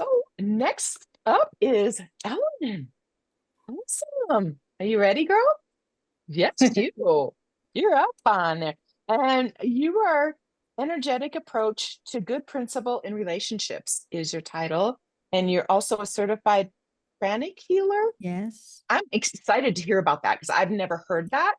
So next up is Ellen. Awesome. Are you ready, girl? Yes, you. You're up on there. And you are Energetic Approach to Good Principle in Relationships is your title. And you're also a certified pranic healer. Yes. I'm excited to hear about that because I've never heard that.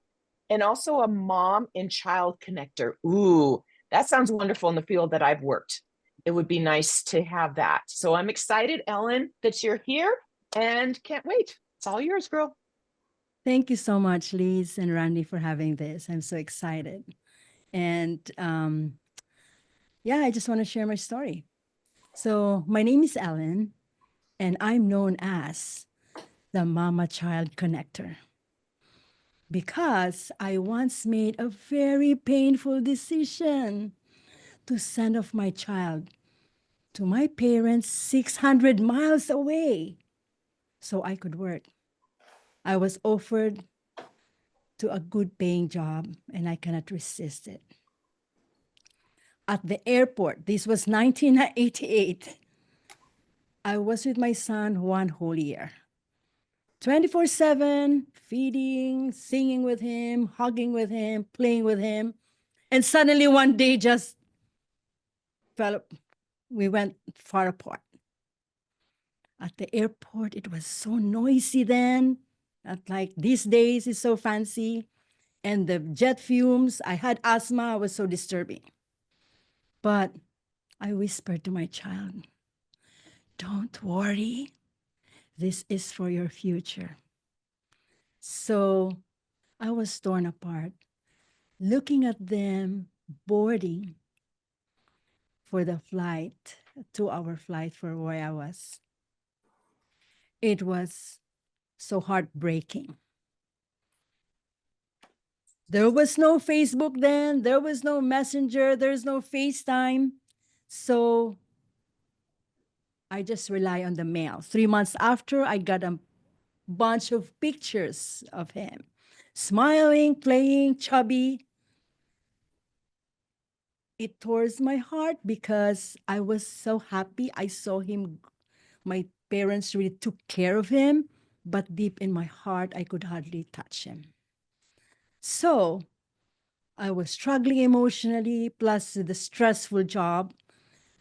And also a mom and child connector. Ooh, that sounds wonderful in the field that I've worked. It would be nice to have that. So I'm excited, Ellen, that you're here and can't wait. It's all yours, girl. Thank you so much, Lise and Randy, for having this. I'm so excited. And yeah, I just want to share my story. So, my name is Ellen, and I'm known as the Mama Child Connector because I once made a very painful decision to send off my child to my parents 600 miles away so I could work. I was offered to a good paying job and I cannot resist it. At the airport, this was 1988, I was with my son one whole year. 24/7, feeding, singing with him, hugging with him, playing with him. And suddenly one day just fell, we went far apart. At the airport, it was so noisy then. Not like these days, it's so fancy. And the jet fumes, I had asthma, was so disturbing. But I whispered to my child, don't worry, this is for your future. So I was torn apart, looking at them boarding for the flight, 2 hour flight for where I was. It was so heartbreaking. There was no Facebook then, there was no Messenger, there's no FaceTime. So I just rely on the mail. 3 months after, I got a bunch of pictures of him, smiling, playing, chubby. It tore my heart because I was so happy. I saw him, my parents really took care of him, but deep in my heart, I could hardly touch him. So I was struggling emotionally, plus the stressful job.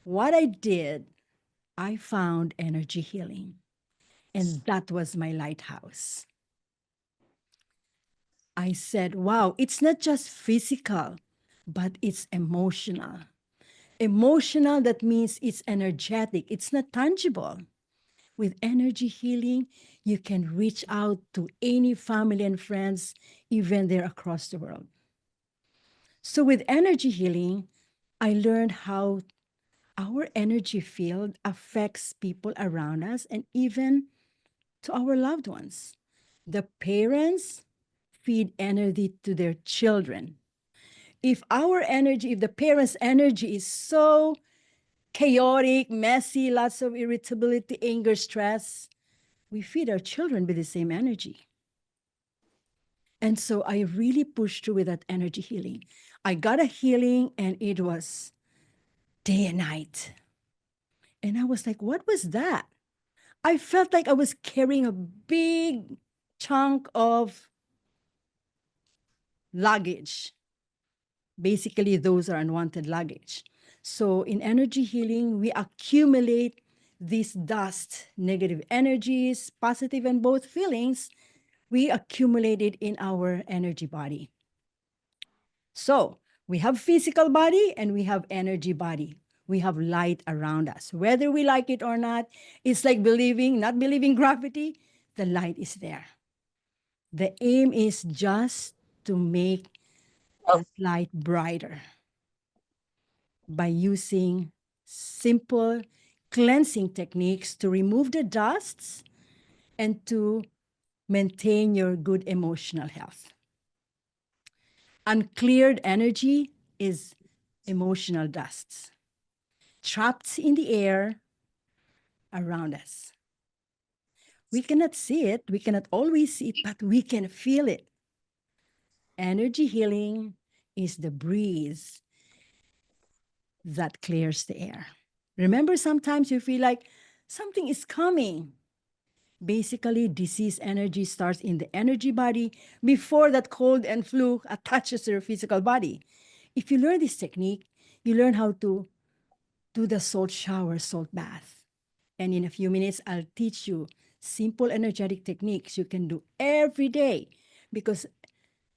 What I did, I found energy healing, and that was my lighthouse. I said, wow, it's not just physical, but it's emotional. Emotional, that means it's energetic, it's not tangible. With energy healing, you can reach out to any family and friends, even they're across the world. So, with energy healing, I learned how our energy field affects people around us and even to our loved ones. The parents feed energy to their children. If the parents' energy is so chaotic, messy, lots of irritability, anger, stress, we feed our children with the same energy. And so I really pushed through with that energy healing. I got a healing and it was day and night. And I was like, what was that? I felt like I was carrying a big chunk of luggage. Basically, those are unwanted luggage. So in energy healing, we accumulate this dust, negative energies, positive and both feelings, we accumulate it in our energy body. So we have physical body and we have energy body. We have light around us. Whether we like it or not, it's like not believing gravity, the light is there. The aim is just to make Oh, that light brighter by using simple cleansing techniques to remove the dusts and to maintain your good emotional health. Uncleared energy is emotional dusts trapped in the air around us. We cannot see it, we cannot always see it, but we can feel it. Energy healing is the breeze that clears the air. Remember, sometimes you feel like something is coming. Basically, disease energy starts in the energy body before that cold and flu attaches to your physical body. If you learn this technique, you learn how to do the salt shower, salt bath. And in a few minutes, I'll teach you simple energetic techniques you can do every day, because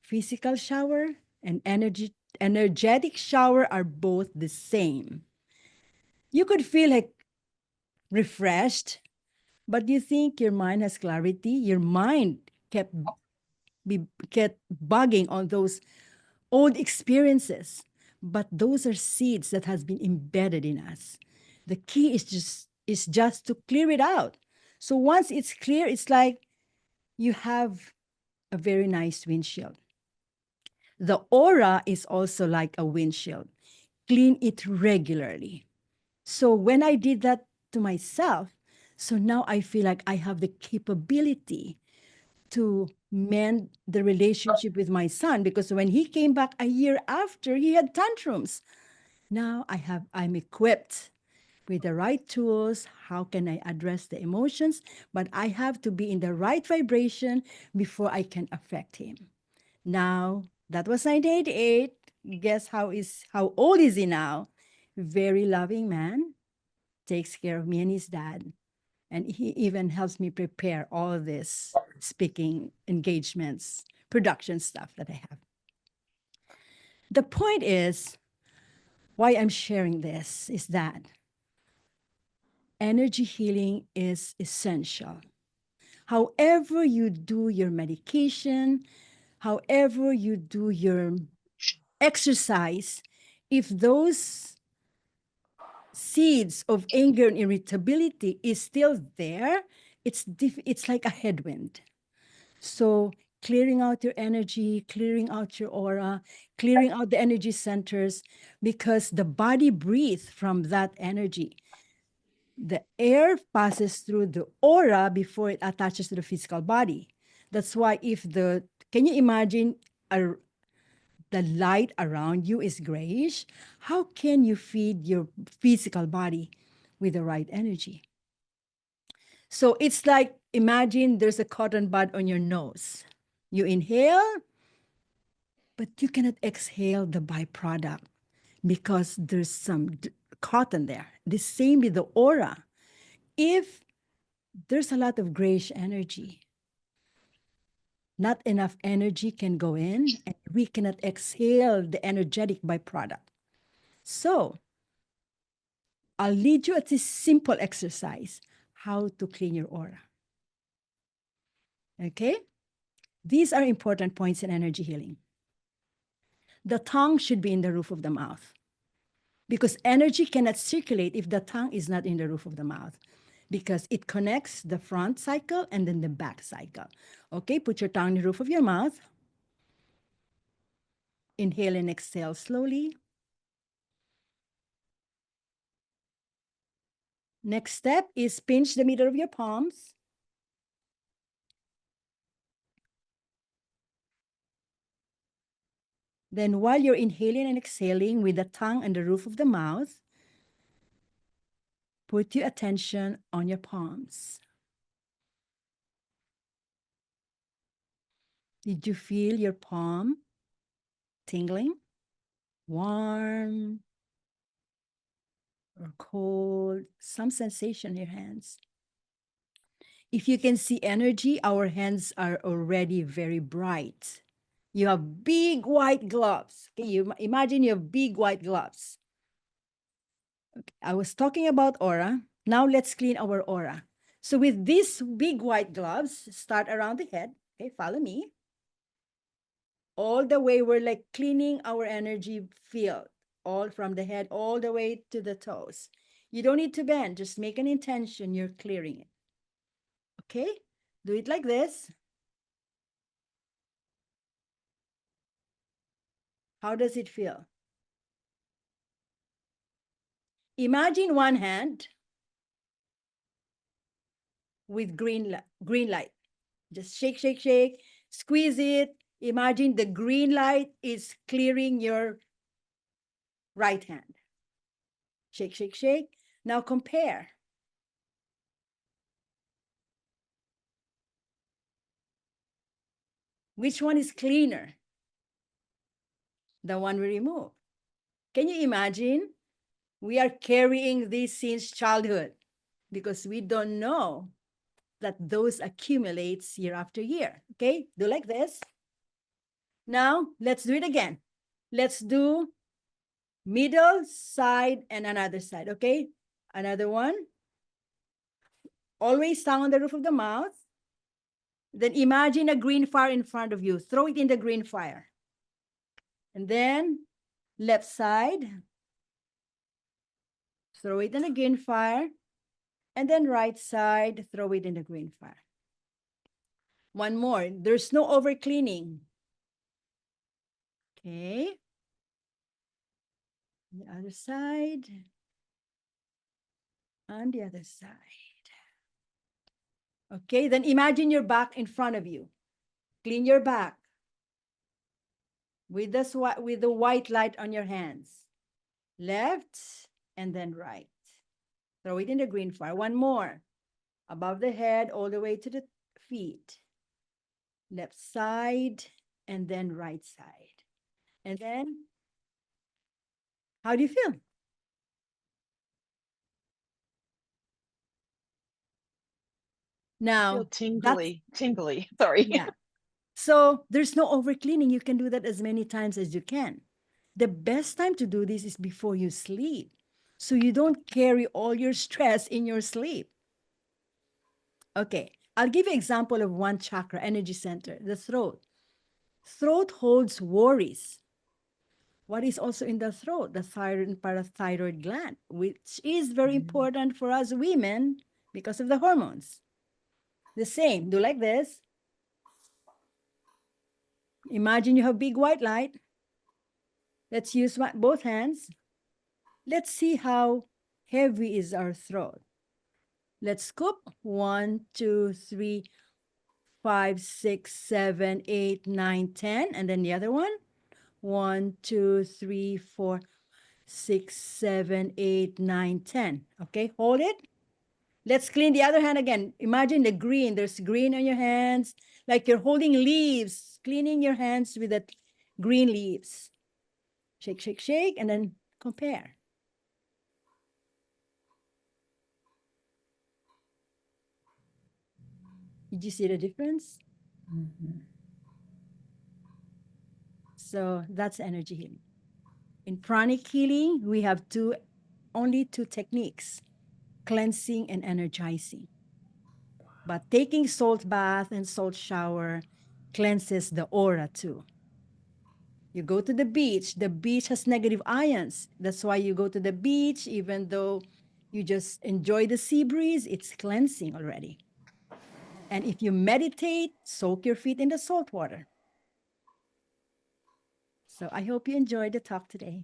physical shower and energetic shower are both the same. You could feel like refreshed, but do you think your mind has clarity? Your mind kept bugging on those old experiences, but those are seeds that has been embedded in us. The key is just to clear it out. So once it's clear, it's like you have a very nice windshield. The aura is also like a windshield. Clean it regularly. So when I did that to myself, so now I feel like I have the capability to mend the relationship with my son, because when he came back a year after, he had tantrums. Now I'm equipped with the right tools. How can I address the emotions? But I have to be in the right vibration before I can affect him. Now, that was 1988. Guess how old is he now? Very loving man, takes care of me and his dad. And he even helps me prepare all this speaking engagements, production stuff that I have. The point is, why I'm sharing this is that energy healing is essential. However, you do your medication, however, you do your exercise, if those seeds of anger and irritability is still there, it's like a headwind. So clearing out your energy, clearing out your aura, clearing out the energy centers, because the body breathes from that energy. The air passes through the aura before it attaches to the physical body. That's why can you imagine the light around you is grayish? How can you feed your physical body with the right energy? So it's like, imagine there's a cotton bud on your nose. You inhale, but you cannot exhale the byproduct because there's some cotton there. The same with the aura. If there's a lot of grayish energy, not enough energy can go in, and we cannot exhale the energetic byproduct. So I'll lead you at this simple exercise, how to clean your aura. Okay? These are important points in energy healing. The tongue should be in the roof of the mouth, because energy cannot circulate if the tongue is not in the roof of the mouth, because it connects the front cycle and then the back cycle. Okay, put your tongue in the roof of your mouth. Inhale and exhale slowly. Next step is pinch the middle of your palms. Then while you're inhaling and exhaling with the tongue and the roof of the mouth, put your attention on your palms. Did you feel your palm tingling? Warm or cold? Some sensation in your hands. If you can see energy, our hands are already very bright. You have big white gloves. Okay, you imagine you have big white gloves. Okay, I was talking about aura. Now let's clean our aura. So with these big white gloves, start around the head. Okay, follow me. All the way, we're like cleaning our energy field, all from the head, all the way to the toes. You don't need to bend, just make an intention, you're clearing it. Okay, do it like this. How does it feel? Imagine one hand with green light. Just shake, shake, shake, squeeze it. Imagine the green light is clearing your right hand. Shake, shake, shake. Now compare. Which one is cleaner? The one we remove. Can you imagine? We are carrying this since childhood because we don't know that those accumulates year after year. Okay, do like this. Now, let's do it again. Let's do middle, side, and another side. Okay, another one. Always tongue on the roof of the mouth. Then imagine a green fire in front of you. Throw it in the green fire. And then left side. Throw it in the green fire. And then right side, throw it in the green fire. One more. There's no over cleaning. Okay. The other side. On the other side. Okay, then imagine your back in front of you. Clean your back with the white light on your hands. Left and then right. Throw it in the green fire. One more. Above the head, all the way to the feet. Left side and then right side. And then, how do you feel? Now, Feel tingly. Sorry. Yeah. So there's no over cleaning. You can do that as many times as you can. The best time to do this is before you sleep. So you don't carry all your stress in your sleep. Okay, I'll give you an example of one chakra, energy center, the throat. Throat holds worries. What is also in the throat? The thyroid and parathyroid gland, which is very important for us women because of the hormones. The same, do like this. Imagine you have big white light. Let's use both hands. Let's see how heavy is our throat. Let's scoop 1, 2, 3, 5, 6, 7, 8, 9, 10. And then the other one. 1, 2, 3, 4, 6, 7, 8, 9, 10. Okay, hold it. Let's clean the other hand again. Imagine the green. There's green on your hands, like you're holding leaves, cleaning your hands with that green leaves. Shake, shake, shake, and then compare. Did you see the difference? So that's energy healing. In pranic healing, we have only two techniques, cleansing and energizing. But taking salt bath and salt shower cleanses the aura too. You go to the beach has negative ions. That's why you go to the beach, even though you just enjoy the sea breeze, it's cleansing already. And if you meditate, soak your feet in the salt water. So I hope you enjoyed the talk today.